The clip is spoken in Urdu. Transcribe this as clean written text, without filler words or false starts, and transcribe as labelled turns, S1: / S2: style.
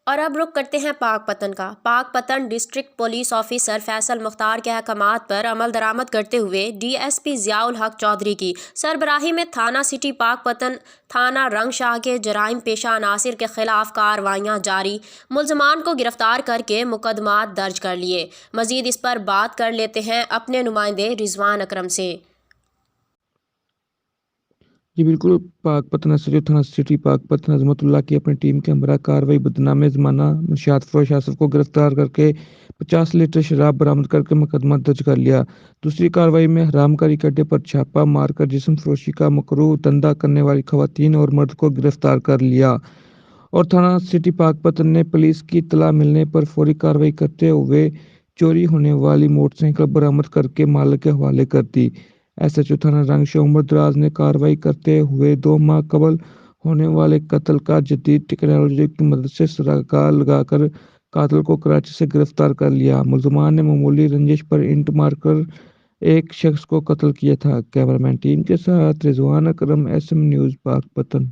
S1: اور اب رخ کرتے ہیں پاک پتن کا۔ پاک پتن ڈسٹرکٹ پولیس آفیسر فیصل مختار کے احکامات پر عمل درآمد کرتے ہوئے ڈی ایس پی ضیاء الحق چودھری کی سربراہی میں تھانہ سٹی پاک پتن تھانہ رنگ شاہ کے جرائم پیشہ عناصر کے خلاف کارروائیاں جاری، ملزمان کو گرفتار کر کے مقدمات درج کر لیے۔ مزید اس پر بات کر لیتے ہیں اپنے نمائندے رضوان اکرم سے۔
S2: جی بالکل، پاک پتن ایس ایچ او تھانہ سٹی پاک پتن عظمت اللہ کی اپنی ٹیم کے ہمراہ کارروائی بدنام زمانہ منشیات فروش آصف کو گرفتار کر کے 50 لیٹر شراب برآمد کر کے مقدمہ درج کر لیا۔ دوسری کارروائی میں حرام کاری کے اڈے پر چھاپہ مار کر جسم فروشی کا مکروہ دھندا کرنے والی خواتین اور مرد کو گرفتار کر لیا، اور تھانہ سٹی پاک پتن نے پولیس کی اطلاع ملنے پر فوری کارروائی کرتے ہوئے چوری ہونے والی موٹر سائیکل برآمد کر کے مالک کے حوالے کر دی۔ ایس ایچ او تھانہ رنگ شاہ عمر دراز نے کارروائی کرتے ہوئے 2 ماہ قبل ہونے والے قتل کا جدید ٹیکنالوجی کی مدد سے سراغ لگا کر قاتل کو کراچی سے گرفتار کر لیا۔ ملزمان نے معمولی رنجش پر اینٹ مار کر ایک شخص کو قتل کیا تھا۔ کیمرہ مین ٹیم کے ساتھ رضوان اکرم، ایس ایم نیوز، پاک پتن۔